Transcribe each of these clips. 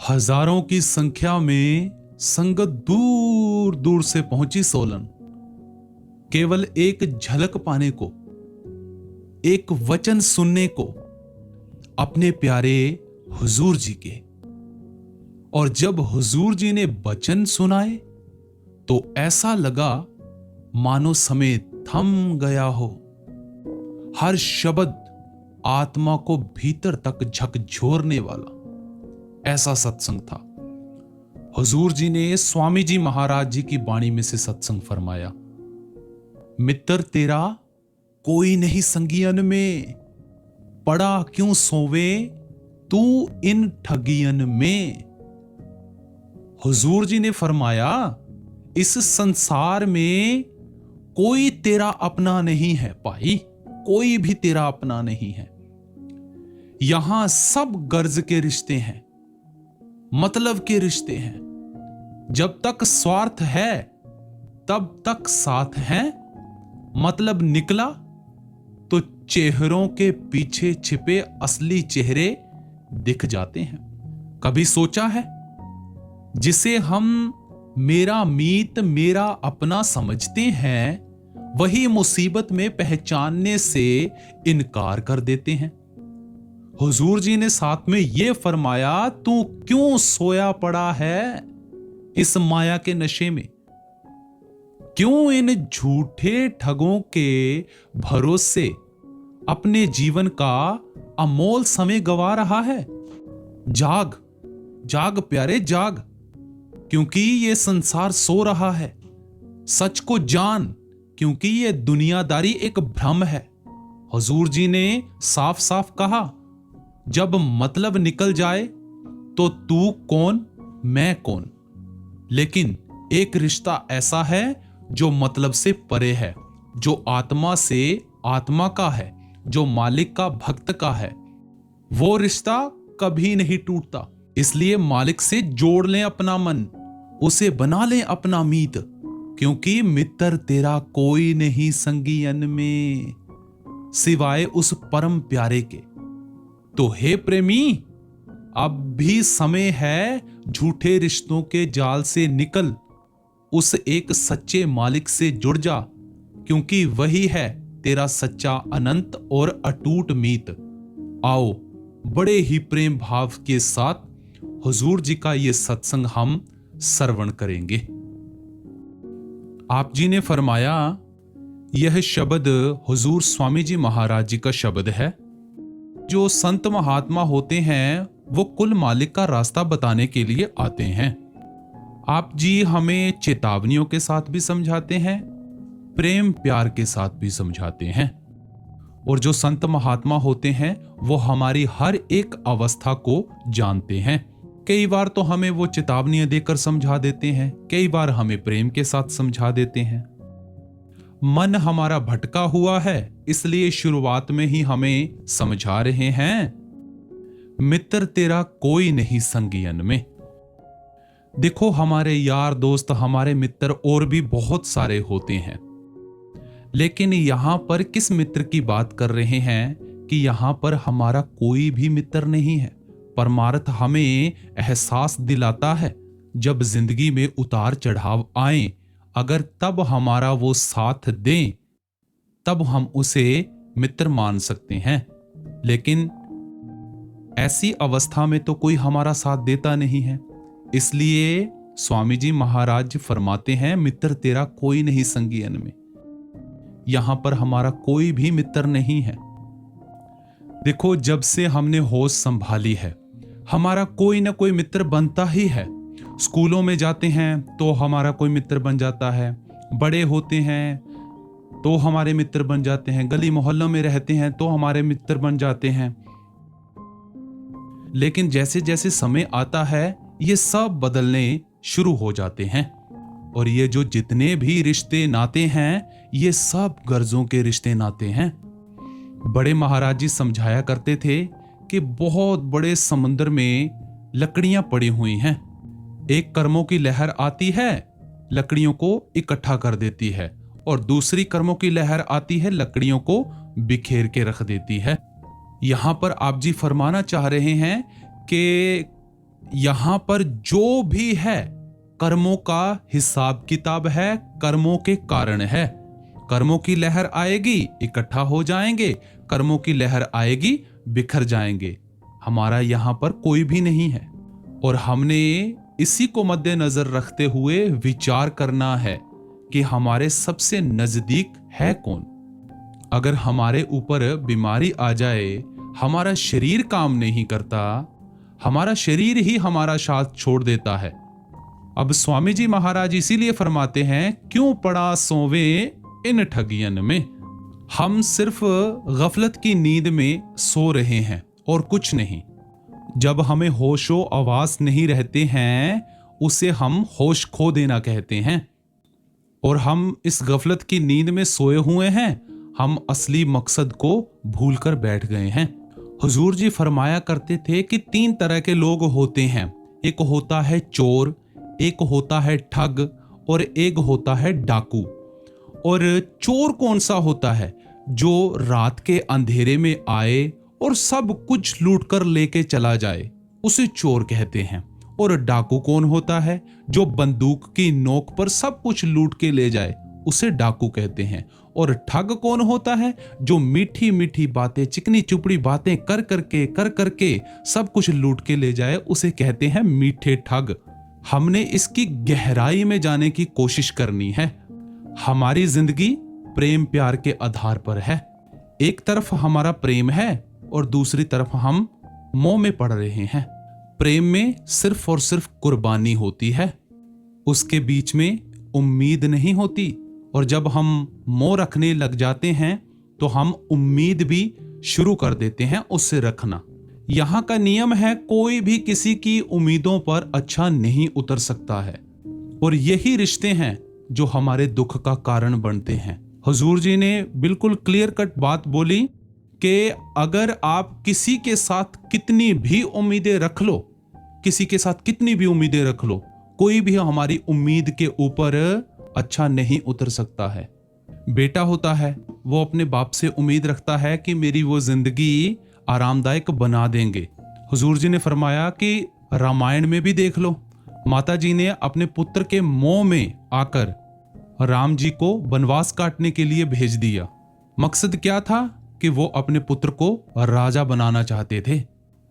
हजारों की संख्या में संगत दूर दूर से पहुंची सोलन, केवल एक झलक पाने को, एक वचन सुनने को, अपने प्यारे हुजूर जी के। और जब हुजूर जी ने वचन सुनाए तो ऐसा लगा मानो समय थम गया हो। हर शब्द आत्मा को भीतर तक झकझोरने वाला ऐसा सत्संग था। हुजूर जी ने स्वामी जी महाराज जी की वाणी में से सत्संग फरमाया, मित्र तेरा कोई नहीं संगियन में, पड़ा क्यों सोवे तू इन ठगियन में। हुजूर जी ने फरमाया, इस संसार में कोई तेरा अपना नहीं है भाई, कोई भी तेरा अपना नहीं है। यहां सब गर्ज के रिश्ते हैं, मतलब के रिश्ते हैं। जब तक स्वार्थ है तब तक साथ है, मतलब निकला तो चेहरों के पीछे छिपे असली चेहरे दिख जाते हैं। कभी सोचा है, जिसे हम मेरा मीत मेरा अपना समझते हैं, वही मुसीबत में पहचानने से इनकार कर देते हैं। हुजूर जी ने साथ में यह फरमाया, तू क्यों सोया पड़ा है इस माया के नशे में, क्यों इन झूठे ठगों के भरोसे अपने जीवन का अमोल समय गवा रहा है। जाग जाग प्यारे जाग, क्योंकि ये संसार सो रहा है। सच को जान, क्योंकि ये दुनियादारी एक भ्रम है। हुजूर जी ने साफ साफ कहा, जब मतलब निकल जाए तो तू कौन मैं कौन। लेकिन एक रिश्ता ऐसा है जो मतलब से परे है, जो आत्मा से आत्मा का है, जो मालिक का भक्त का है। वो रिश्ता कभी नहीं टूटता। इसलिए मालिक से जोड़ लें अपना मन, उसे बना लें अपना मीत, क्योंकि मित्र तेरा कोई नहीं संगियन में सिवाय उस परम प्यारे के। तो हे प्रेमी, अब भी समय है, झूठे रिश्तों के जाल से निकल, उस एक सच्चे मालिक से जुड़ जा, क्योंकि वही है तेरा सच्चा अनंत और अटूट मीत। आओ बड़े ही प्रेम भाव के साथ हुजूर जी का ये सत्संग हम श्रवण करेंगे। आप जी ने फरमाया, यह शब्द हुजूर स्वामी जी महाराज जी का शब्द है। जो संत महात्मा होते हैं वो कुल मालिक का रास्ता बताने के लिए आते हैं। आप जी हमें चेतावनियों के साथ भी समझाते हैं, प्रेम प्यार के साथ भी समझाते हैं। और जो संत महात्मा होते हैं वो हमारी हर एक अवस्था को जानते हैं। कई बार तो हमें वो चेतावनियां देकर समझा देते हैं, कई बार हमें प्रेम के साथ समझा देते हैं। मन हमारा भटका हुआ है, इसलिए शुरुआत में ही हमें समझा रहे हैं, मित्र तेरा कोई नहीं संगियन में। देखो हमारे यार दोस्त, हमारे मित्र और भी बहुत सारे होते हैं, लेकिन यहां पर किस मित्र की बात कर रहे हैं कि यहां पर हमारा कोई भी मित्र नहीं है। परमार्थ हमें एहसास दिलाता है, जब जिंदगी में उतार चढ़ाव आए, अगर तब हमारा वो साथ दें, तब हम उसे मित्र मान सकते हैं। लेकिन ऐसी अवस्था में तो कोई हमारा साथ देता नहीं है। इसलिए स्वामी जी महाराज फरमाते हैं, मित्र तेरा कोई नहीं संगियन में। यहां पर हमारा कोई भी मित्र नहीं है। देखो, जब से हमने होश संभाली है, हमारा कोई ना कोई मित्र बनता ही है। स्कूलों में जाते हैं तो हमारा कोई मित्र बन जाता है, बड़े होते हैं तो हमारे मित्र बन जाते हैं, गली मोहल्लों में रहते हैं तो हमारे मित्र बन जाते हैं। लेकिन जैसे जैसे समय आता है, ये सब बदलने शुरू हो जाते हैं। और ये जो जितने भी रिश्ते नाते हैं, ये सब गर्जों के रिश्ते नाते हैं। बड़े महाराज जी समझाया करते थे कि बहुत बड़े समुद्र में लकड़ियां पड़ी हुई हैं। एक कर्मों की लहर आती है, लकड़ियों को इकट्ठा कर देती है, और दूसरी कर्मों की लहर आती है, लकड़ियों को बिखेर के रख देती है। यहां पर आप जी फरमाना चाह रहे हैं कि यहां पर जो भी है कर्मों का हिसाब किताब है, कर्मों के कारण है। कर्मों की लहर आएगी, इकट्ठा हो जाएंगे, कर्मों की लहर आएगी, बिखर जाएंगे। हमारा यहां पर कोई भी नहीं है और हमने इसी को मद्देनजर रखते हुए विचार करना है कि हमारे सबसे नजदीक है कौन। अगर हमारे ऊपर बीमारी आ जाए, हमारा शरीर काम नहीं करता, हमारा शरीर ही हमारा साथ छोड़ देता है। अब स्वामी जी महाराज इसीलिए फरमाते हैं, क्यों पड़ा सोवे इन ठगियन में। हम सिर्फ गफलत की नींद में सो रहे हैं और कुछ नहीं। जब हमें होशो आवास नहीं रहते हैं, उसे हम होश खो देना कहते हैं। और हम इस गफलत की नींद में सोए हुए हैं, हम असली मकसद को भूलकर बैठ गए हैं। हुजूर जी फरमाया करते थे कि 3 तरह के लोग होते हैं। एक होता है चोर, एक होता है ठग और एक होता है डाकू। और चोर कौन सा होता है? जो रात के अंधेरे में आए और सब कुछ लूट कर लेके चला जाए, उसे चोर कहते हैं। और डाकू कौन होता है? जो बंदूक की नोक पर सब कुछ लूट के ले जाए, उसे डाकू कहते हैं। और ठग कौन होता है? जो मीठी मीठी बातें, चिकनी चुपड़ी बातें कर करके सब कुछ लूट के ले जाए, उसे कहते हैं मीठे ठग। हमने इसकी गहराई में जाने की कोशिश करनी है। हमारी जिंदगी प्रेम प्यार के आधार पर है। एक तरफ हमारा प्रेम है और दूसरी तरफ हम मोह में पड़ रहे हैं। प्रेम में सिर्फ और सिर्फ कुर्बानी होती है, उसके बीच में उम्मीद नहीं होती। और जब हम मोह रखने लग जाते हैं तो हम उम्मीद भी शुरू कर देते हैं उससे रखना। यहाँ का नियम है, कोई भी किसी की उम्मीदों पर अच्छा नहीं उतर सकता है। और यही रिश्ते हैं जो हमारे दुख का कारण बनते हैं। हुजूर जी ने बिल्कुल क्लियर कट बात बोली कि अगर आप किसी के साथ कितनी भी उम्मीदें रख लो, किसी के साथ कितनी भी उम्मीदें रख लो, कोई भी हमारी उम्मीद के ऊपर अच्छा नहीं उतर सकता है। बेटा होता है, वो अपने बाप से उम्मीद रखता है कि मेरी वो जिंदगी आरामदायक बना देंगे। हुजूर जी ने फरमाया कि रामायण में भी देख लो, माता जी ने अपने पुत्र के मोह में आकर राम जी को वनवास काटने के लिए भेज दिया। मकसद क्या था? कि वो अपने पुत्र को राजा बनाना चाहते थे।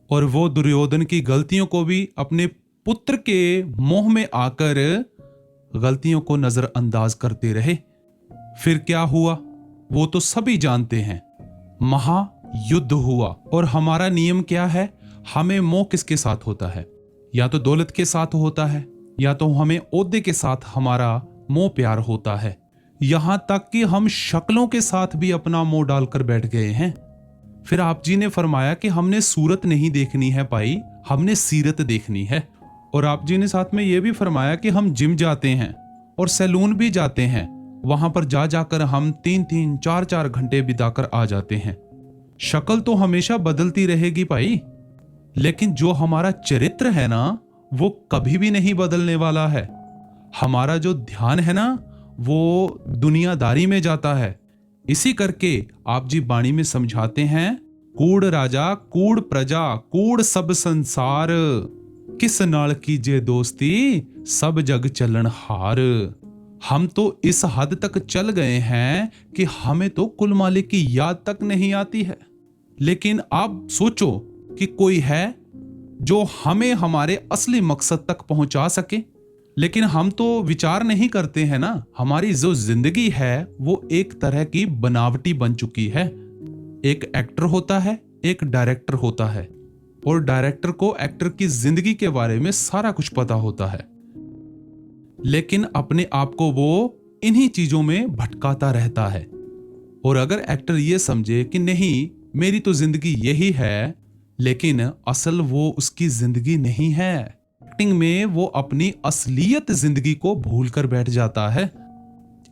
और वो दुर्योधन की गलतियों को भी अपने पुत्र के मोह में आकर गलतियों को नजरअंदाज करते रहे। फिर क्या हुआ वो तो सभी जानते हैं, महायुद्ध हुआ। और हमारा नियम क्या है? हमें मोह किसके साथ होता है? या तो दौलत के साथ होता है, या तो हमें ओहदे के साथ हमारा मोह प्यार होता है। यहां तक कि हम शक्लों के साथ भी अपना मोह डालकर बैठ गए हैं। फिर आप जी ने फरमाया कि हमने सूरत नहीं देखनी है भाई, हमने सीरत देखनी है। और आप जी ने साथ में यह भी फरमाया कि हम जिम जाते हैं और सैलून भी जाते हैं, वहां पर जाकर हम 3-3, 4-4 घंटे बिताकर आ जाते हैं। शक्ल तो हमेशा बदलती रहेगी भाई, लेकिन जो हमारा चरित्र है ना, वो कभी भी नहीं बदलने वाला है। हमारा जो ध्यान है ना, वो दुनियादारी में जाता है। इसी करके आप जी बाणी में समझाते हैं, कूड़ राजा कूड़ प्रजा कूड़ सब संसार, किस नाल कीजे दोस्ती सब जग चलन हार। हम तो इस हद तक चल गए हैं कि हमें तो कुल मालिक की याद तक नहीं आती है। लेकिन आप सोचो कि कोई है जो हमें हमारे असली मकसद तक पहुंचा सके। लेकिन हम तो विचार नहीं करते हैं ना। हमारी जो जिंदगी है वो एक तरह की बनावटी बन चुकी है। एक एक्टर होता है, एक डायरेक्टर होता है, और डायरेक्टर को एक्टर की जिंदगी के बारे में सारा कुछ पता होता है, लेकिन अपने आप को वो इन्हीं चीजों में भटकाता रहता है। और अगर एक्टर ये समझे कि नहीं मेरी तो जिंदगी यही है, लेकिन असल वो उसकी जिंदगी नहीं है। एक्टिंग में वो अपनी असलियत जिंदगी को भूलकर बैठ जाता है।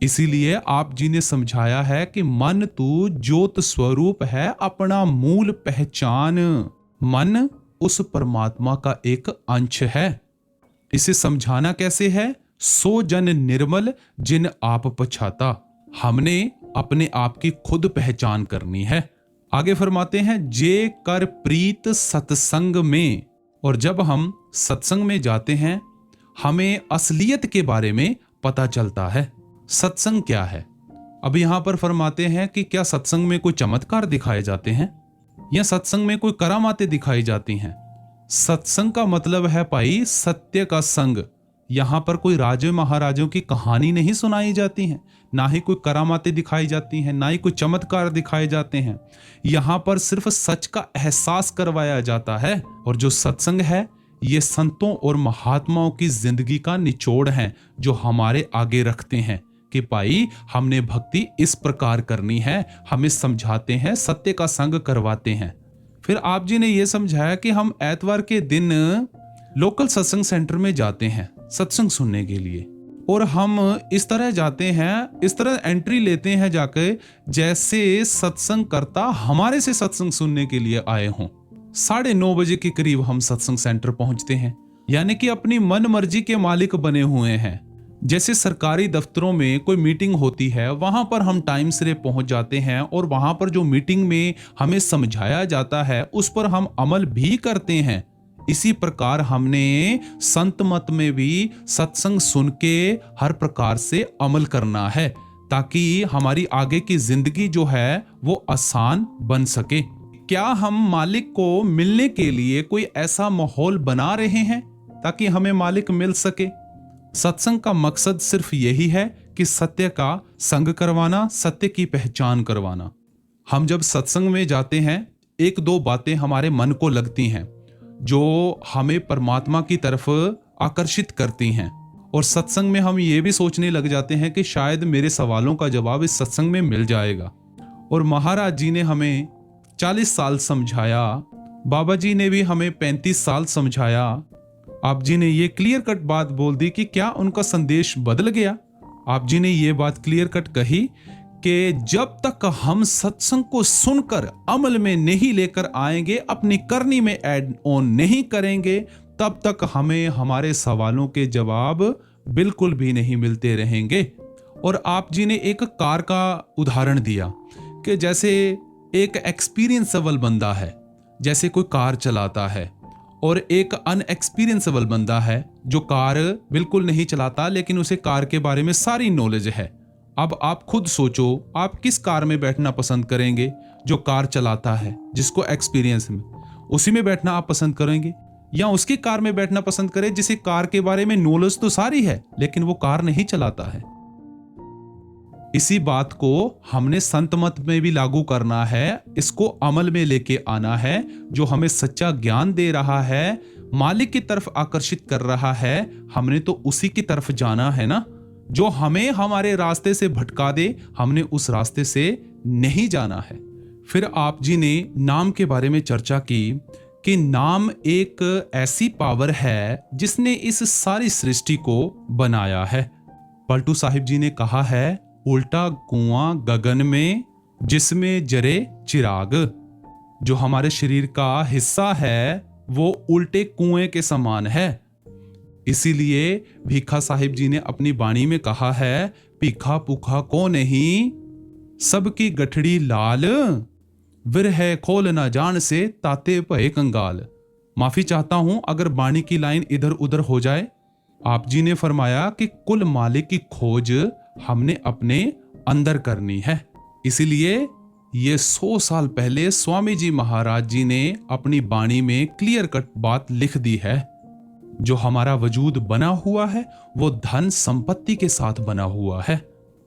इसीलिए आप जी ने समझाया है कि मन तू ज्योत स्वरूप है, अपना मूल पहचान। मन उस परमात्मा का एक अंश है। इसे समझाना कैसे है? सो जन निर्मल जिन आप पछाता। हमने अपने आप की खुद पहचान करनी है। आगे फरमाते हैं, जे कर प्रीत सत्संग में। और जब हम सत्संग में जाते हैं हमें असलियत के बारे में पता चलता है। सत्संग क्या है? अब यहां पर फरमाते हैं कि क्या सत्संग में कोई चमत्कार दिखाए जाते हैं या सत्संग में कोई करामातें दिखाई जाती हैं? सत्संग का मतलब है भाई सत्य का संग। यहां पर कोई राजे महाराजों की कहानी नहीं सुनाई जाती है, ना ही कोई करामातें दिखाई जाती हैं, ना ही कोई चमत्कार दिखाए जाते हैं। यहां पर सिर्फ सच का एहसास करवाया जाता है। और जो सत्संग है ये संतों और महात्माओं की जिंदगी का निचोड़ है, जो हमारे आगे रखते हैं कि भाई हमने भक्ति इस प्रकार करनी है, हमें समझाते हैं, सत्य का संग करवाते हैं। फिर आप जी ने यह समझाया कि हम एतवार के दिन लोकल सत्संग सेंटर में जाते हैं सत्संग सुनने के लिए, और हम इस तरह जाते हैं, इस तरह एंट्री लेते हैं जाके जैसे सत्संग करता हमारे से सत्संग सुनने के लिए आए हों। 9:30 बजे के करीब हम सत्संग सेंटर पहुंचते हैं, यानी कि अपनी मन मर्जी के मालिक बने हुए हैं। जैसे सरकारी दफ्तरों में कोई मीटिंग होती है, वहां पर हम टाइम से पहुंच जाते हैं और वहां पर जो मीटिंग में हमें समझाया जाता है उस पर हम अमल भी करते हैं। इसी प्रकार हमने संत मत में भी सत्संग सुन के हर प्रकार से अमल करना है, ताकि हमारी आगे की जिंदगी जो है वो आसान बन सके। क्या हम मालिक को मिलने के लिए कोई ऐसा माहौल बना रहे हैं ताकि हमें मालिक मिल सके? सत्संग का मकसद सिर्फ यही है कि सत्य का संग करवाना, सत्य की पहचान करवाना। हम जब सत्संग में जाते हैं, एक दो बातें हमारे मन को लगती हैं जो हमें परमात्मा की तरफ आकर्षित करती हैं, और सत्संग में हम ये भी सोचने लग जाते हैं कि शायद मेरे सवालों का जवाब इस सत्संग में मिल जाएगा। और महाराज जी ने हमें 40 साल समझाया, बाबा जी ने भी हमें 35 साल समझाया। आप जी ने ये क्लियर कट बात बोल दी कि क्या उनका संदेश बदल गया? आप जी ने ये बात क्लियर कट कही कि जब तक हम सत्संग को सुनकर अमल में नहीं लेकर आएंगे, अपनी करनी में ऐड ऑन नहीं करेंगे, तब तक हमें हमारे सवालों के जवाब बिल्कुल भी नहीं मिलते रहेंगे। और आप जी ने एक कार का उदाहरण दिया कि जैसे एक एक्सपीरियंसेबल बंदा है, जैसे कोई कार चलाता है, और एक अनएक्सपीरियंसेबल बंदा है जो कार बिल्कुल नहीं चलाता लेकिन उसे कार के बारे में सारी नॉलेज है। अब आप खुद सोचो, आप किस कार में बैठना पसंद करेंगे? जो कार चलाता है, जिसको एक्सपीरियंस में, उसी में बैठना आप पसंद करेंगे, या उसकी कार में बैठना पसंद करें जिसे कार के बारे में नॉलेज तो सारी है लेकिन वो कार नहीं चलाता है? इसी बात को हमने संत मत में भी लागू करना है, इसको अमल में लेके आना है। जो हमें सच्चा ज्ञान दे रहा है, मालिक की तरफ आकर्षित कर रहा है, हमने तो उसी की तरफ जाना है ना। जो हमें हमारे रास्ते से भटका दे, हमने उस रास्ते से नहीं जाना है। फिर आप जी ने नाम के बारे में चर्चा की कि नाम एक ऐसी पावर है जिसने इस सारी सृष्टि को बनाया है। पलटू साहिब जी ने कहा है, उल्टा कुआं गगन में जिसमें जरे चिराग। जो हमारे शरीर का हिस्सा है वो उल्टे कुएं के समान है। इसीलिए भीखा साहिब जी ने अपनी बाणी में कहा है, भीखा पुखा को नहीं सबकी गठड़ी लाल, विरह खोल ना जान से ताते भय कंगाल। माफी चाहता हूं अगर बाणी की लाइन इधर उधर हो जाए। आप जी ने फरमाया कि कुल मालिक की खोज हमने अपने अंदर करनी है। इसीलिए ये 100 साल पहले स्वामी जी महाराज जी ने अपनी बाणी में क्लियर कट बात लिख दी है। जो हमारा वजूद बना हुआ है वो धन संपत्ति के साथ बना हुआ है।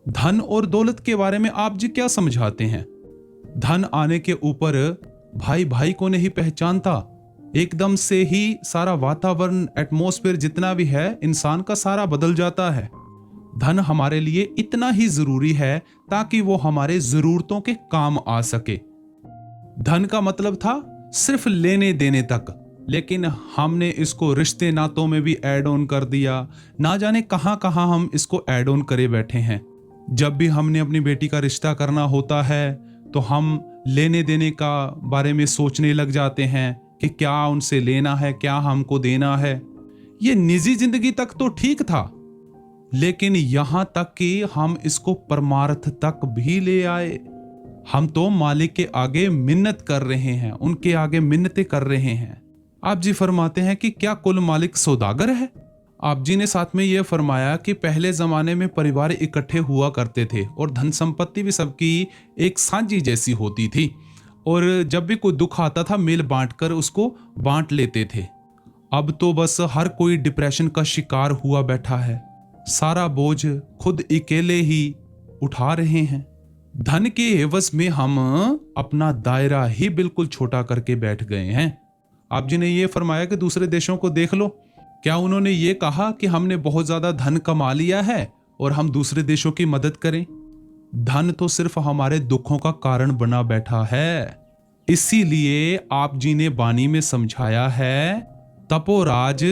धन और दौलत के बारे में आप जी क्या समझाते हैं? धन आने के ऊपर भाई भाई को नहीं पहचानता, एकदम से ही सारा वातावरण, एटमॉस्फेयर जितना भी है इंसान का सारा बदल जाता है। धन हमारे लिए इतना ही जरूरी है ताकि वो हमारे जरूरतों के काम आ सके। धन का मतलब था सिर्फ लेने देने तक, लेकिन हमने इसको रिश्ते नातों में भी ऐड ऑन कर दिया। ना जाने कहां कहां हम इसको ऐड ऑन करे बैठे हैं। जब भी हमने अपनी बेटी का रिश्ता करना होता है तो हम लेने देने का बारे में सोचने लग जाते हैं कि क्या उनसे लेना है, क्या हमको देना है। ये निजी जिंदगी तक तो ठीक था, लेकिन यहां तक कि हम इसको परमार्थ तक भी ले आए। हम तो मालिक के आगे मिन्नत कर रहे हैं, उनके आगे मिन्नतें कर रहे हैं। आप जी फरमाते हैं कि क्या कुल मालिक सौदागर है? आप जी ने साथ में यह फरमाया कि पहले जमाने में परिवार इकट्ठे हुआ करते थे और धन संपत्ति भी सबकी एक सांझी जैसी होती थी, और जब भी कोई दुख आता था मिल बांट कर उसको बांट लेते थे। अब तो बस हर कोई डिप्रेशन का शिकार हुआ बैठा है, सारा बोझ खुद अकेले ही उठा रहे हैं। धन के एवज में हम अपना दायरा ही बिल्कुल छोटा करके बैठ गए हैं। आप जी ने ये फरमाया कि दूसरे देशों को देख लो। क्या उन्होंने ये कहा कि हमने बहुत ज्यादा धन कमा लिया है और हम दूसरे देशों की मदद करें? धन तो सिर्फ हमारे दुखों का कारण बना बैठा है। इसीलिए आप जी ने वाणी में समझाया है, तपोराज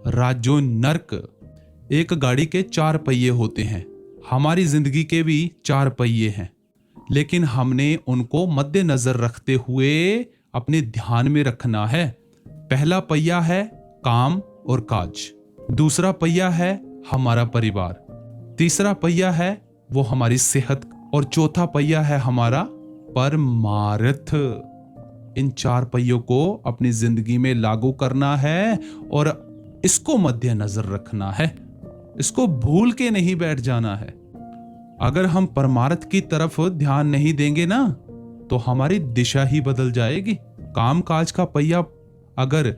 राजो नरक। एक गाड़ी के 4 पहिए होते हैं, हमारी जिंदगी के भी 4 पहिए हैं, लेकिन हमने उनको मद्देनजर रखते हुए अपने ध्यान में रखना है। पहला पहिया है काम और काज, दूसरा पहिया है हमारा परिवार, तीसरा पहिया है वो हमारी सेहत, और चौथा पहिया है हमारा परमार्थ। इन 4 पहियों को अपनी जिंदगी में लागू करना है और इसको मद्देनजर रखना है, इसको भूल के नहीं बैठ जाना है। अगर हम परमार्थ की तरफ ध्यान नहीं देंगे ना तो हमारी दिशा ही बदल जाएगी। काम काज का पहिया अगर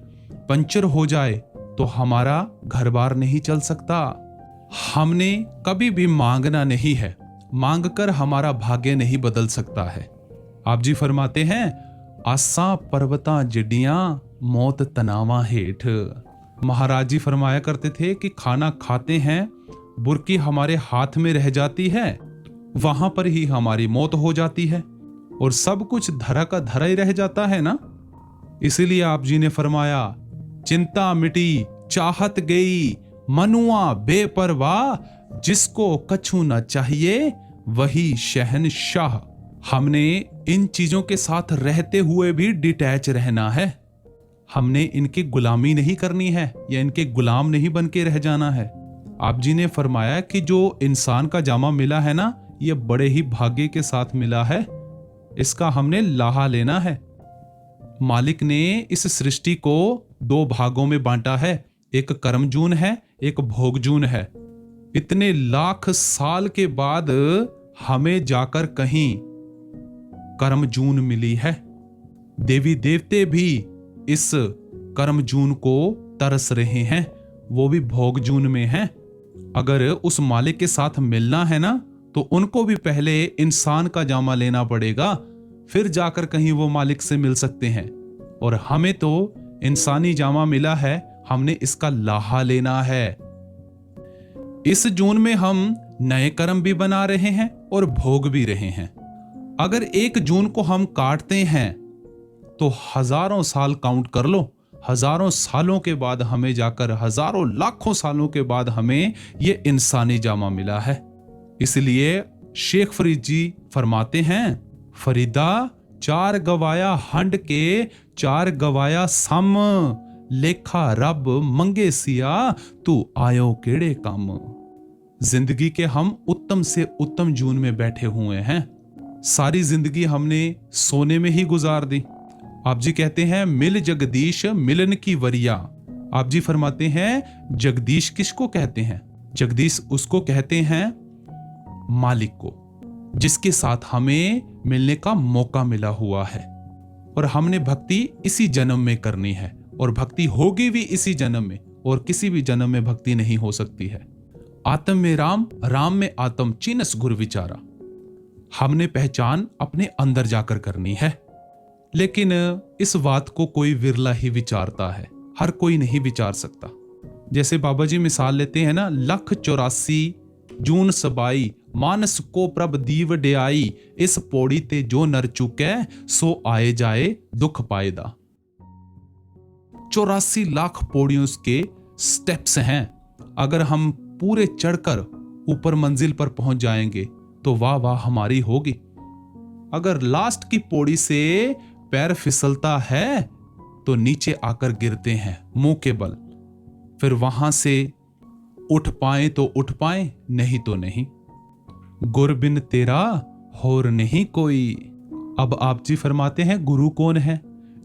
पंचर हो जाए तो हमारा घर बार नहीं चल सकता। हमने कभी भी मांगना नहीं है, मांग कर हमारा भाग्य नहीं बदल सकता है। आप जी फरमाते हैं, आसा पर्वता जिडियां मौत तनावा हेठ। महाराज जी फरमाया करते थे कि खाना खाते हैं, बुरकी हमारे हाथ में रह जाती है, वहां पर ही हमारी मौत हो जाती है, और सब कुछ धरा का धरा ही रह जाता है ना। इसीलिए आप जी ने फरमाया, चिंता मिटी चाहत गई मनुआ बेपरवाह, जिसको कछु न चाहिए वही शहंशाह। हमने इन चीजों के साथ रहते हुए भी डिटैच रहना है। हमने इनकी गुलामी नहीं करनी है या इनके गुलाम नहीं बन के रह जाना है। आप जी ने फरमाया कि जो इंसान का जामा मिला है ना, ये बड़े ही भाग्य के साथ मिला है, इसका हमने लाहा लेना है। मालिक ने इस सृष्टि को 2 भागों में बांटा है, एक कर्मजून है, एक भोगजून है। इतने लाख साल के बाद हमें जाकर कहीं कर्मजून मिली है। देवी देवते भी इस कर्मजून को तरस रहे हैं, वो भी भोगजून में हैं। अगर उस मालिक के साथ मिलना है ना तो उनको भी पहले इंसान का जामा लेना पड़ेगा, फिर जाकर कहीं वो मालिक से मिल सकते हैं। और हमें तो इंसानी जामा मिला है, हमने इसका लाहा लेना है। इस जून में हम नए कर्म भी बना रहे हैं और भोग भी रहे हैं। अगर 1 जून को हम काटते हैं तो हजारों साल काउंट कर लो, हजारों सालों के बाद हमें जाकर, हजारों लाखों सालों के बाद हमें ये इंसानी जामा मिला है। इसलिए शेख फरीद जी फरमाते हैं, फरीदा 4 गवाया हंड के 4 गवाया सम, लेखा रब मंगे सिया तू आयो केड़े काम। जिंदगी के हम उत्तम से उत्तम जून में बैठे हुए हैं। सारी जिंदगी हमने सोने में ही गुजार दी। आप जी कहते हैं, मिल जगदीश मिलन की वरिया। आप जी फरमाते हैं, जगदीश किसको कहते हैं? जगदीश उसको कहते हैं मालिक को, जिसके साथ हमें मिलने का मौका मिला हुआ है। और हमने भक्ति इसी जन्म में करनी है, और भक्ति होगी भी इसी जन्म में, और किसी भी जन्म में भक्ति नहीं हो सकती है। आत्म में राम, राम में आत्म, चिनस गुर विचारा। हमने पहचान अपने अंदर जाकर करनी है। लेकिन इस बात को कोई विरला ही विचारता है, हर कोई नहीं विचार सकता। जैसे बाबा जी मिसाल लेते हैं ना, 184 जून सबाई मानस को प्रभ दीव डयाई, इस पौड़ी ते जो नर चुके सो आए जाए दुख पाएदा। 84 लाख पौड़ियों के स्टेप्स हैं। अगर हम पूरे चढ़कर ऊपर मंजिल पर पहुंच जाएंगे तो वाह वाह हमारी होगी। अगर लास्ट की पौड़ी से पैर फिसलता है तो नीचे आकर गिरते हैं मुंह के बल। फिर वहां से उठ पाए तो उठ पाए, नहीं तो नहीं। गुर बिन तेरा होर नहीं कोई। अब आप जी फरमाते हैं, गुरु कौन है?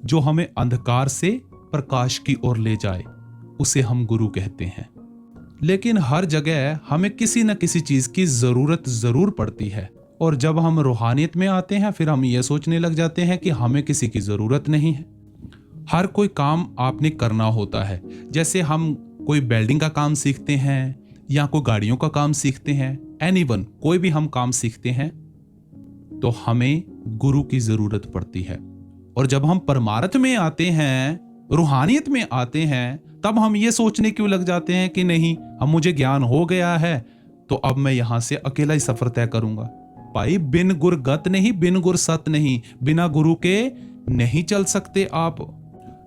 जो हमें अंधकार से प्रकाश की ओर ले जाए, उसे हम गुरु कहते हैं। लेकिन हर जगह हमें किसी न किसी चीज की जरूरत जरूर पड़ती है, और जब हम रूहानियत में आते हैं फिर हम ये सोचने लग जाते हैं कि हमें किसी की जरूरत नहीं है। हर कोई काम आपने करना होता है। जैसे हम कोई वेल्डिंग का काम सीखते हैं या कोई गाड़ियों का काम सीखते हैं, एनीवन कोई भी हम काम सीखते हैं तो हमें गुरु की जरूरत पड़ती है। और जब हम परमार्थ में आते हैं, रूहानियत में आते हैं, तब हम ये सोचने क्यों लग जाते हैं कि नहीं, अब मुझे ज्ञान हो गया है तो अब मैं यहां से अकेला ही सफर तय करूंगा। भाई, बिन गुर गत नहीं, बिन गुर सत नहीं, बिना गुरु के नहीं चल सकते आप।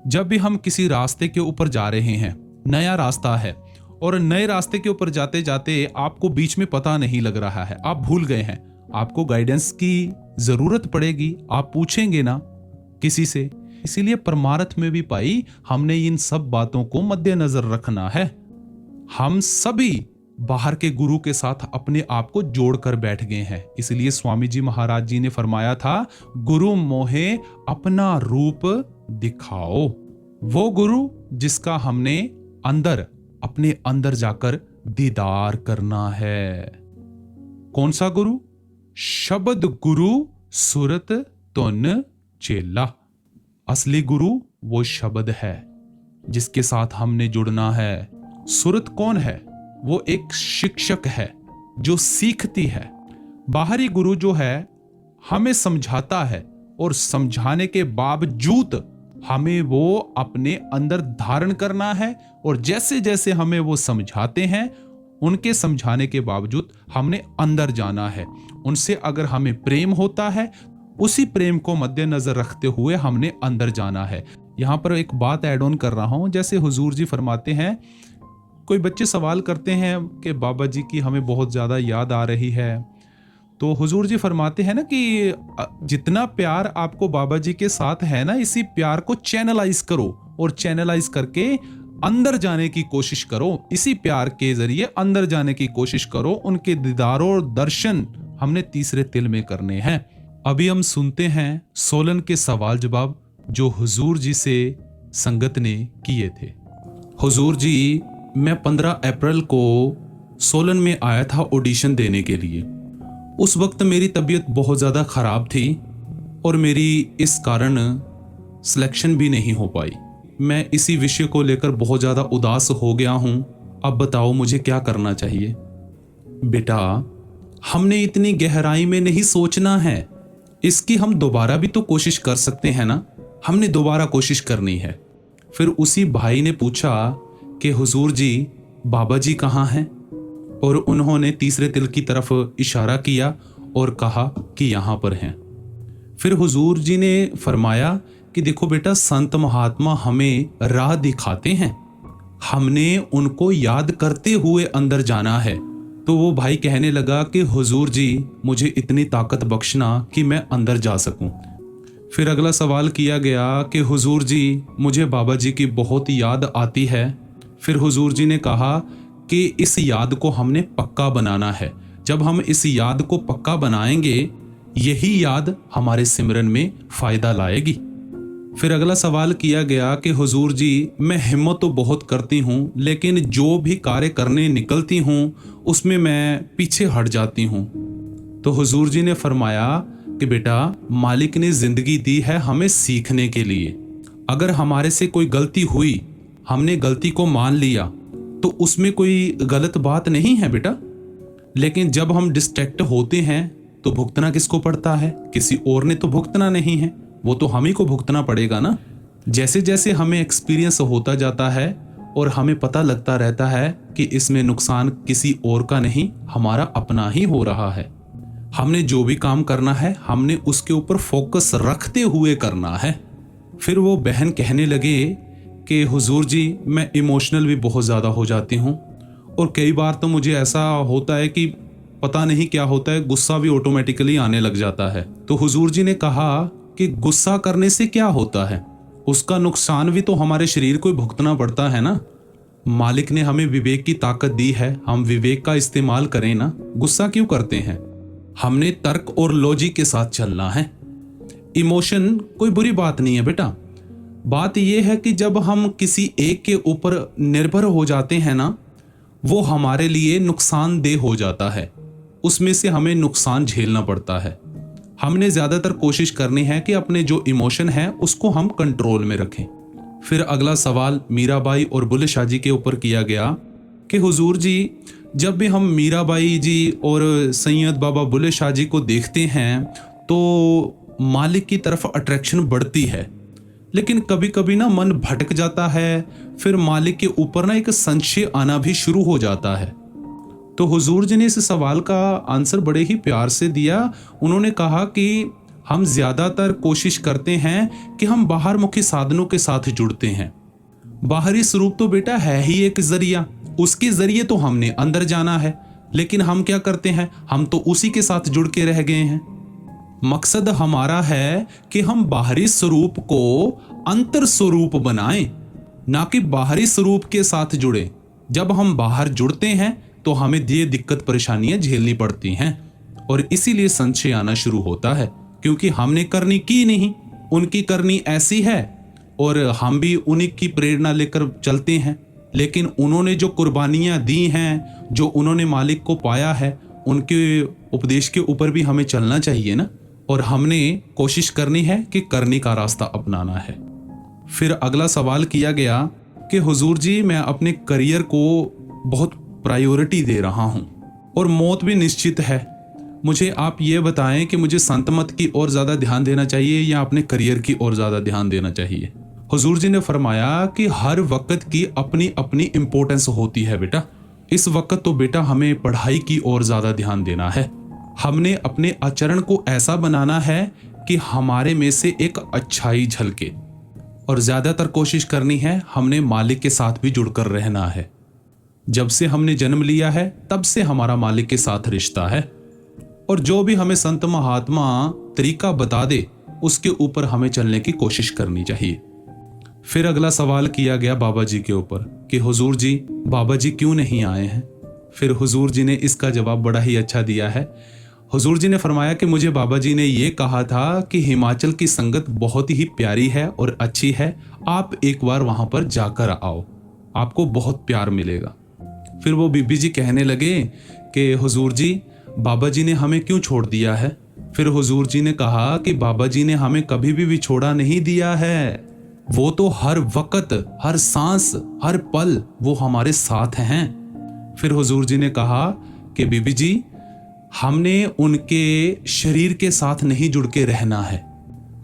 जब भी हम किसी रास्ते के ऊपर जा रहे हैं, नया रास्ता है, और नए रास्ते के ऊपर जाते जाते आपको बीच में पता नहीं लग रहा है, आप भूल गए हैं, आपको गाइडेंस की जरूरत पड़ेगी, आप पूछेंगे ना किसी से। इसीलिए परमार्थ में भी भाई हमने इन सब बातों को मद्देनजर रखना है। हम सभी बाहर के गुरु के साथ अपने आप को जोड़कर बैठ गए हैं। इसलिए स्वामी जी महाराज जी ने फरमाया था, गुरु मोहे अपना रूप दिखाओ। वो गुरु जिसका हमने अंदर, अपने अंदर जाकर दीदार करना है। कौन सा गुरु? शब्द गुरु सुरत तुन चेला। असली गुरु वो शब्द है जिसके साथ हमने जुड़ना है। सुरत कौन है? वो एक शिक्षक है जो सीखती है। बाहरी गुरु जो है हमें समझाता है, और समझाने के बावजूद हमें वो अपने अंदर धारण करना है। और जैसे जैसे हमें वो समझाते हैं, उनके समझाने के बावजूद हमने अंदर जाना है। उनसे अगर हमें प्रेम होता है, उसी प्रेम को मद्देनजर रखते हुए हमने अंदर जाना है। यहां पर एक बात ऐड ऑन कर रहा हूं। जैसे हुजूर जी फरमाते हैं, कोई बच्चे सवाल करते हैं कि बाबा जी की हमें बहुत ज़्यादा याद आ रही है, तो हुजूर जी फरमाते हैं ना कि जितना प्यार आपको बाबा जी के साथ है ना, इसी प्यार को चैनलाइज करो, और चैनलाइज करके अंदर जाने की कोशिश करो। इसी प्यार के जरिए अंदर जाने की कोशिश करो। उनके दीदार और दर्शन हमने तीसरे तिल में करने हैं। अभी हम सुनते हैं सोलन के सवाल जवाब जो हुजूर जी से संगत ने किए थे। हुजूर जी, मैं 15 अप्रैल को सोलन में आया था ऑडिशन देने के लिए। उस वक्त मेरी तबीयत बहुत ज़्यादा ख़राब थी और मेरी इस कारण सिलेक्शन भी नहीं हो पाई। मैं इसी विषय को लेकर बहुत ज़्यादा उदास हो गया हूँ। अब बताओ मुझे क्या करना चाहिए? बेटा, हमने इतनी गहराई में नहीं सोचना है। इसकी हम दोबारा भी तो कोशिश कर सकते हैं ना। हमने दोबारा कोशिश करनी है। फिर उसी भाई ने पूछा कि हुजूर जी, बाबा जी कहाँ हैं? और उन्होंने तीसरे तिल की तरफ इशारा किया और कहा कि यहाँ पर हैं। फिर हुजूर जी ने फरमाया कि देखो बेटा, संत महात्मा हमें राह दिखाते हैं, हमने उनको याद करते हुए अंदर जाना है। तो वो भाई कहने लगा कि हुजूर जी, मुझे इतनी ताकत बख्शना कि मैं अंदर जा सकूं। फिर अगला सवाल किया गया कि हुजूर जी, मुझे बाबा जी की बहुत याद आती है। फिर हुजूर जी ने कहा कि इस याद को हमने पक्का बनाना है। जब हम इस याद को पक्का बनाएंगे, यही याद हमारे सिमरन में फायदा लाएगी। फिर अगला सवाल किया गया कि हुजूर जी, मैं हिम्मत तो बहुत करती हूँ, लेकिन जो भी कार्य करने निकलती हूँ उसमें मैं पीछे हट जाती हूँ। तो हुजूर जी ने फरमाया कि बेटा, मालिक ने जिंदगी दी है हमें सीखने के लिए। अगर हमारे से कोई गलती हुई, हमने गलती को मान लिया, तो उसमें कोई गलत बात नहीं है बेटा। लेकिन जब हम डिस्ट्रैक्ट होते हैं तो भुगतना किसको पड़ता है? किसी और ने तो भुगतना नहीं है, वो तो हम ही को भुगतना पड़ेगा ना। जैसे जैसे हमें एक्सपीरियंस होता जाता है और हमें पता लगता रहता है कि इसमें नुकसान किसी और का नहीं, हमारा अपना ही हो रहा है। हमने जो भी काम करना है, हमने उसके ऊपर फोकस रखते हुए करना है। फिर वो बहन कहने लगे कि हुजूर जी, मैं इमोशनल भी बहुत ज़्यादा हो जाती हूँ, और कई बार तो मुझे ऐसा होता है कि पता नहीं क्या होता है, गुस्सा भी ऑटोमेटिकली आने लग जाता है। तो हुजूर जी ने कहा कि गुस्सा करने से क्या होता है? उसका नुकसान भी तो हमारे शरीर को भुगतना पड़ता है ना। मालिक ने हमें विवेक की ताकत दी है, हम विवेक का इस्तेमाल करें ना। गुस्सा क्यों करते हैं? हमने तर्क और लॉजिक के साथ चलना है। इमोशन कोई बुरी बात नहीं है बेटा। बात यह है कि जब हम किसी एक के ऊपर निर्भर हो जाते हैं ना, वो हमारे लिए नुकसानदेह हो जाता है, उसमें से हमें नुकसान झेलना पड़ता है। हमने ज़्यादातर कोशिश करनी है कि अपने जो इमोशन है उसको हम कंट्रोल में रखें। फिर अगला सवाल मीराबाई और बुल्ले शाह जी के ऊपर किया गया कि हुजूर जी, जब भी हम मीराबाई जी और सैयद बाबा बुल्ले शाह जी को देखते हैं तो मालिक की तरफ अट्रैक्शन बढ़ती है, लेकिन कभी कभी ना मन भटक जाता है, फिर मालिक के ऊपर ना एक संशय आना भी शुरू हो जाता है। तो हुजूर जी ने इस सवाल का आंसर बड़े ही प्यार से दिया। उन्होंने कहा कि हम ज़्यादातर कोशिश करते हैं कि हम बाहर मुखी साधनों के साथ जुड़ते हैं। बाहरी स्वरूप तो बेटा है ही एक जरिया, उसके जरिए तो हमने अंदर जाना है, लेकिन हम क्या करते हैं, हम तो उसी के साथ जुड़ के रह गए हैं। मकसद हमारा है कि हम बाहरी स्वरूप को अंतर स्वरूप बनाएं, ना कि बाहरी स्वरूप के साथ जुड़े। जब हम बाहर जुड़ते हैं तो हमें ये दिक्कत परेशानियां झेलनी पड़ती हैं और इसीलिए संशय आना शुरू होता है, क्योंकि हमने करनी की नहीं, उनकी करनी ऐसी है और हम भी उन्हीं की प्रेरणा लेकर चलते हैं। लेकिन उन्होंने जो कुर्बानियां दी हैं, जो उन्होंने मालिक को पाया है, उनके उपदेश के ऊपर भी हमें चलना चाहिए ना, और हमने कोशिश करनी है कि करने का रास्ता अपनाना है। फिर अगला सवाल किया गया कि हुजूर जी, मैं अपने करियर को बहुत प्रायोरिटी दे रहा हूं और मौत भी निश्चित है, मुझे आप ये बताएं कि मुझे संत मत की ओर ज़्यादा ध्यान देना चाहिए या अपने करियर की ओर ज़्यादा ध्यान देना चाहिए। हुजूर जी ने फरमाया कि हर वक्त की अपनी अपनी इम्पोर्टेंस होती है बेटा। इस वक्त तो बेटा हमें पढ़ाई की ओर ज़्यादा ध्यान देना है। हमने अपने आचरण को ऐसा बनाना है कि हमारे में से एक अच्छाई झलके, और ज़्यादातर कोशिश करनी है हमने मालिक के साथ भी जुड़कर रहना है। जब से हमने जन्म लिया है तब से हमारा मालिक के साथ रिश्ता है, और जो भी हमें संत महात्मा तरीका बता दे उसके ऊपर हमें चलने की कोशिश करनी चाहिए। फिर अगला सवाल किया गया बाबा जी के ऊपर कि हुजूर जी, बाबा जी क्यों नहीं आए हैं। फिर हुजूर जी ने इसका जवाब बड़ा ही अच्छा दिया है। हुजूर जी ने फरमाया कि मुझे बाबा जी ने ये कहा था कि हिमाचल की संगत बहुत ही प्यारी है और अच्छी है, आप एक बार वहां पर जाकर आओ, आपको बहुत प्यार मिलेगा। फिर वो बीबी जी कहने लगे कि हुजूर जी, बाबा जी ने हमें क्यों छोड़ दिया है। फिर हुजूर जी ने कहा कि बाबा जी ने हमें कभी भी छोड़ा नहीं दिया है, वो तो हर वक्त, हर सांस, हर पल वो हमारे साथ हैं। फिर हुजूर जी ने कहा कि बीबी जी, हमने उनके शरीर के साथ नहीं जुड़ के रहना है,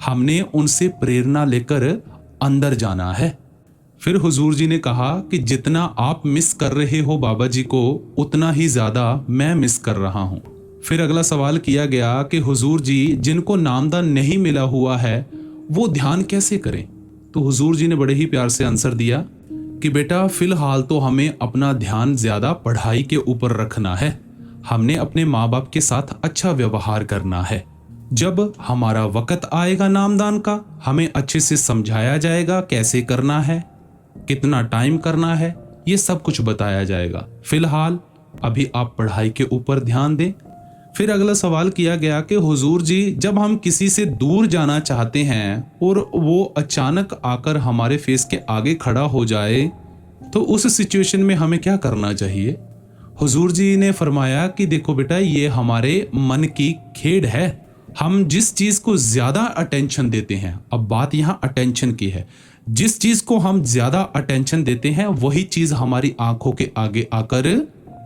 हमने उनसे प्रेरणा लेकर अंदर जाना है। फिर हुजूर जी ने कहा कि जितना आप मिस कर रहे हो बाबा जी को, उतना ही ज्यादा मैं मिस कर रहा हूं। फिर अगला सवाल किया गया कि हुजूर जी, जिनको नामदान नहीं मिला हुआ है वो ध्यान कैसे करें। तो हुजूर जी ने बड़े ही प्यार से आंसर दिया कि बेटा, फिलहाल तो हमें अपना ध्यान ज्यादा पढ़ाई के ऊपर रखना है, हमने अपने माँ बाप के साथ अच्छा व्यवहार करना है। जब हमारा वक्त आएगा नामदान का, हमें अच्छे से समझाया जाएगा कैसे करना है, कितना टाइम करना है, ये सब कुछ बताया जाएगा। फिलहाल अभी आप पढ़ाई के ऊपर ध्यान दें। फिर अगला सवाल किया गया कि हुजूर जी, जब हम किसी से दूर जाना चाहते हैं और वो अचानक आकर हमारे फेस के आगे खड़ा हो जाए, तो उस सिचुएशन में हमें क्या करना चाहिए। हुजूर जी ने फरमाया कि देखो बेटा, ये हमारे मन की खेड है, हम जिस चीज को ज्यादा अटेंशन देते हैं, अब बात यहाँ अटेंशन की है, जिस चीज को हम ज्यादा अटेंशन देते हैं वही चीज हमारी आंखों के आगे आकर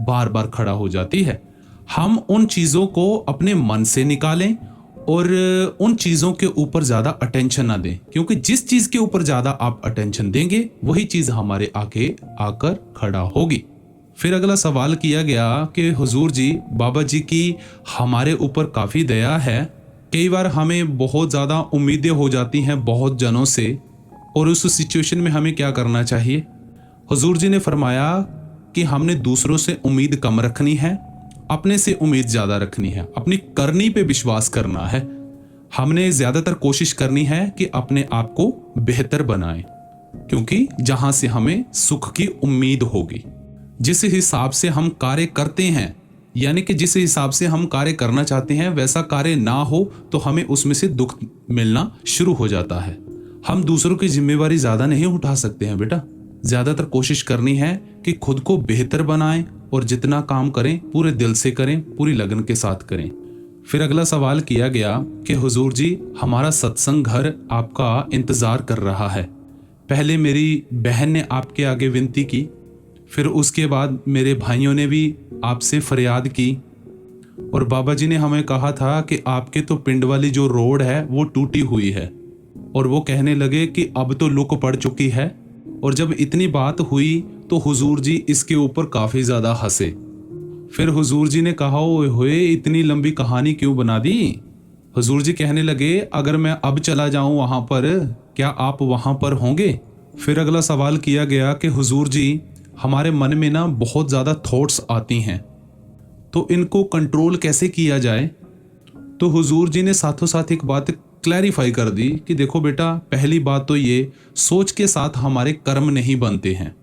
बार बार खड़ा हो जाती है। हम उन चीजों को अपने मन से निकालें और उन चीजों के ऊपर ज्यादा अटेंशन ना दें, क्योंकि जिस चीज के ऊपर ज्यादा आप अटेंशन देंगे वही चीज हमारे आगे आकर खड़ा होगी। फिर अगला सवाल किया गया कि हुजूर जी, बाबा जी की हमारे ऊपर काफी दया है, कई बार हमें बहुत ज्यादा उम्मीदें हो जाती हैं बहुत जनों से, और उस सिचुएशन में हमें क्या करना चाहिए। हुजूर जी ने फरमाया कि हमने दूसरों से उम्मीद कम रखनी है, अपने से उम्मीद ज्यादा रखनी है, अपनी करनी पे विश्वास करना है। हमने ज्यादातर कोशिश करनी है कि अपने आप को बेहतर बनाएं, क्योंकि जहां से हमें सुख की उम्मीद होगी। जिस हिसाब से हम कार्य करते हैं, यानी कि जिस हिसाब से हम कार्य करना चाहते हैं वैसा कार्य ना हो तो हमें उसमें से दुख मिलना शुरू हो जाता है। हम दूसरों की जिम्मेवारी ज्यादा नहीं उठा सकते हैं बेटा। ज्यादातर कोशिश करनी है कि खुद को बेहतर बनाएं और जितना काम करें पूरे दिल से करें, पूरी लगन के साथ करें। फिर अगला सवाल किया गया कि हुजूर जी, हमारा सत्संग घर आपका इंतजार कर रहा है। पहले मेरी बहन ने आपके आगे विनती की, फिर उसके बाद मेरे भाइयों ने भी आपसे फरियाद की, और बाबा जी ने हमें कहा था कि आपके तो पिंड वाली जो रोड है वो टूटी हुई है, और वो कहने लगे कि अब तो लुक पड़ चुकी है। और जब इतनी बात हुई तो हुजूर जी इसके ऊपर काफ़ी ज़्यादा हंसे। फिर हुजूर जी ने कहा, ओए होए, इतनी लंबी कहानी क्यों बना दी? हुजूर जी कहने लगे, अगर मैं अब चला जाऊं वहां पर, क्या आप वहां पर होंगे? फिर अगला सवाल किया गया कि हुजूर जी, हमारे मन में ना बहुत ज़्यादा थॉट्स आती हैं, तो इनको कंट्रोल कैसे किया जाए? तो हुजूर जी ने साथों साथ एक बात क्लैरिफाई कर दी कि देखो बेटा, पहली बात तो ये, सोच के साथ हमारे कर्म नहीं बनते हैं।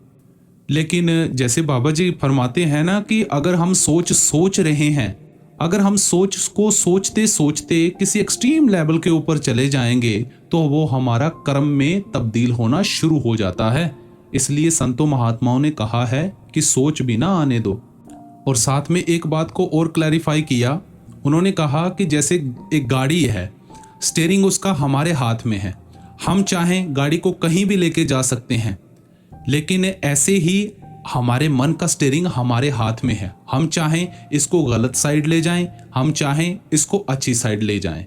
लेकिन जैसे बाबा जी फरमाते हैं ना कि अगर हम सोच रहे हैं, अगर हम सोच को सोचते सोचते किसी एक्सट्रीम लेवल के ऊपर चले जाएंगे तो वो हमारा कर्म में तब्दील होना शुरू हो जाता है। इसलिए संतों महात्माओं ने कहा है कि सोच भी ना आने दो। और साथ में एक बात को और क्लैरिफाई किया, उन्होंने कहा कि जैसे एक गाड़ी है, स्टीयरिंग उसका हमारे हाथ में है, हम चाहें गाड़ी को कहीं भी लेके जा सकते हैं, लेकिन ऐसे ही हमारे मन का स्टीयरिंग हमारे हाथ में है। हम चाहें इसको गलत साइड ले जाएं, हम चाहें इसको अच्छी साइड ले जाएं।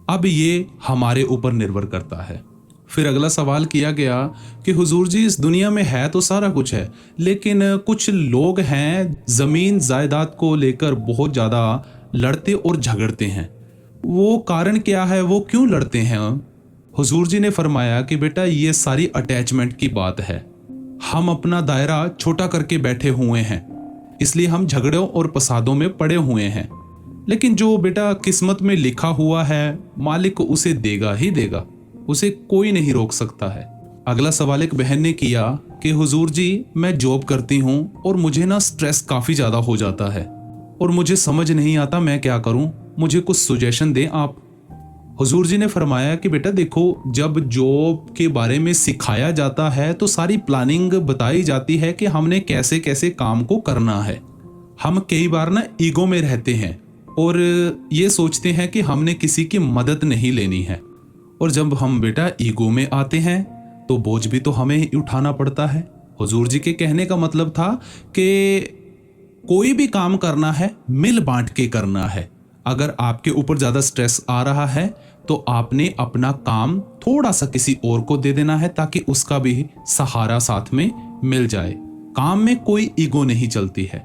अब ये हमारे ऊपर निर्भर करता है। फिर अगला सवाल किया गया कि हुजूर जी, इस दुनिया में है तो सारा कुछ है, लेकिन कुछ लोग हैं ज़मीन जायदाद को लेकर बहुत ज़्यादा लड़ते और झगड़ते हैं। वो कारण क्या है, वो क्यों लड़ते हैं? हुजूर जी ने फरमाया कि बेटा, ये सारी अटैचमेंट की बात है। हम अपना दायरा छोटा करके बैठे हुए हैं, इसलिए हम झगड़ों और फसादों में पड़े हुए हैं। लेकिन जो बेटा किस्मत में लिखा हुआ है, मालिक उसे देगा ही देगा, उसे कोई नहीं रोक सकता है। अगला सवाल एक बहन ने किया कि हुजूर जी, मैं जॉब करती हूँ और मुझे ना स्ट्रेस काफ़ी ज़्यादा हो जाता है और मुझे समझ नहीं आता मैं क्या करूँ, मुझे कुछ सुजेशन दें आप। हुजूर जी ने फरमाया कि बेटा देखो, जब जॉब के बारे में सिखाया जाता है तो सारी प्लानिंग बताई जाती है कि हमने कैसे कैसे काम को करना है। हम कई बार ना ईगो में रहते हैं और ये सोचते हैं कि हमने किसी की मदद नहीं लेनी है, और जब हम बेटा ईगो में आते हैं तो बोझ भी तो हमें ही उठाना पड़ता है। हुजूर जी के कहने का मतलब था कि कोई भी काम करना है मिल बांट के करना है। अगर आपके ऊपर ज़्यादा स्ट्रेस आ रहा है तो आपने अपना काम थोड़ा सा किसी और को दे देना है, ताकि उसका भी सहारा साथ में मिल जाए। काम में कोई ईगो नहीं चलती है,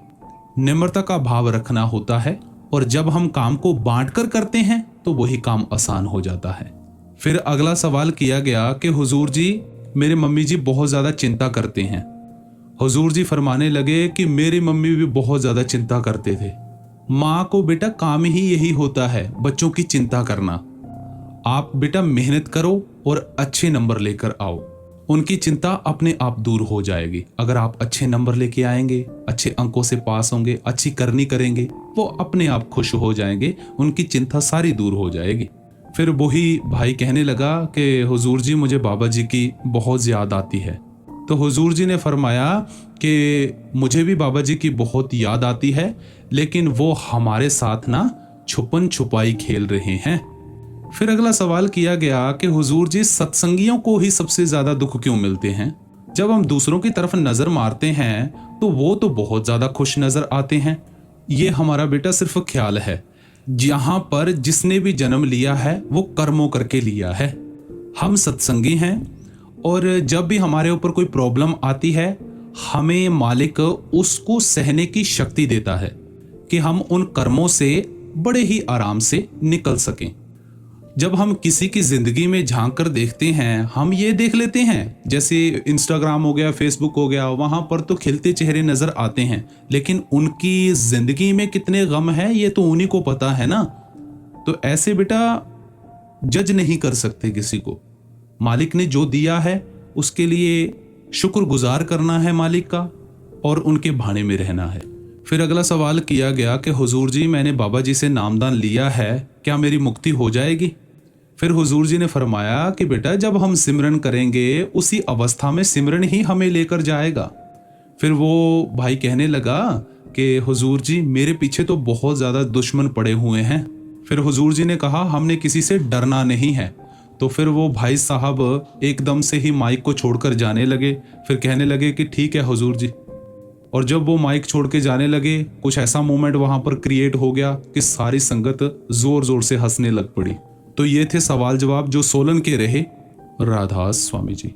निम्रता का भाव रखना होता है, और जब हम काम को बांट कर करते हैं तो वही काम आसान हो जाता है। फिर अगला सवाल किया गया कि हुजूर जी, मेरे मम्मी जी बहुत ज़्यादा चिंता करते हैं। हुजूर जी फरमाने लगे कि मेरी मम्मी भी बहुत ज़्यादा चिंता करते थे। माँ को बेटा काम ही यही होता है, बच्चों की चिंता करना। आप बेटा मेहनत करो और अच्छे नंबर लेकर आओ, उनकी चिंता अपने आप दूर हो जाएगी। अगर आप अच्छे नंबर लेके आएंगे, अच्छे अंकों से पास होंगे, अच्छी करनी करेंगे, वो अपने आप खुश हो जाएंगे, उनकी चिंता सारी दूर हो जाएगी। फिर वही भाई कहने लगा कि हुजूर जी, मुझे बाबा जी की बहुत याद आती है। तो हुजूर जी ने फरमाया कि मुझे भी बाबा जी की बहुत याद आती है, लेकिन वो हमारे साथ ना छुपन छुपाई खेल रहे हैं। फिर अगला सवाल किया गया कि हुजूर जी, सत्संगियों को ही सबसे ज्यादा दुख क्यों मिलते हैं? जब हम दूसरों की तरफ नजर मारते हैं तो वो तो बहुत ज्यादा खुश नजर आते हैं। ये हमारा बेटा सिर्फ ख्याल है। जहां पर जिसने भी जन्म लिया है वो कर्मों करके लिया है। हम सत्संगी हैं, और जब भी हमारे ऊपर कोई प्रॉब्लम आती है, हमें मालिक उसको सहने की शक्ति देता है कि हम उन कर्मों से बड़े ही आराम से निकल सकें। जब हम किसी की जिंदगी में झांक कर देखते हैं, हम ये देख लेते हैं, जैसे इंस्टाग्राम हो गया, फेसबुक हो गया, वहां पर तो खिलते चेहरे नजर आते हैं, लेकिन उनकी जिंदगी में कितने गम है ये तो उन्हीं को पता है ना। तो ऐसे बेटा जज नहीं कर सकते किसी को। मालिक ने जो दिया है उसके लिए शुक्रगुजार करना है मालिक का, और उनके भाने में रहना है। फिर अगला सवाल किया गया कि हुजूर जी, मैंने बाबा जी से नामदान लिया है, क्या मेरी मुक्ति हो जाएगी? फिर हुजूर जी ने फरमाया कि बेटा जब हम सिमरन करेंगे उसी अवस्था में सिमरन ही हमें लेकर जाएगा। फिर वो भाई कहने लगा कि हुजूर जी मेरे पीछे तो बहुत ज़्यादा दुश्मन पड़े हुए हैं। फिर हुजूर जी ने कहा हमने किसी से डरना नहीं है। तो फिर वो भाई साहब एकदम से ही माइक को छोड़कर जाने लगे। फिर कहने लगे कि ठीक है हुजूर जी। और जब वो माइक छोड़ के जाने लगे, कुछ ऐसा मोमेंट वहां पर क्रिएट हो गया कि सारी संगत जोर जोर से हंसने लग पड़ी। तो ये थे सवाल जवाब जो सोलन के रहे। राधा स्वामी जी।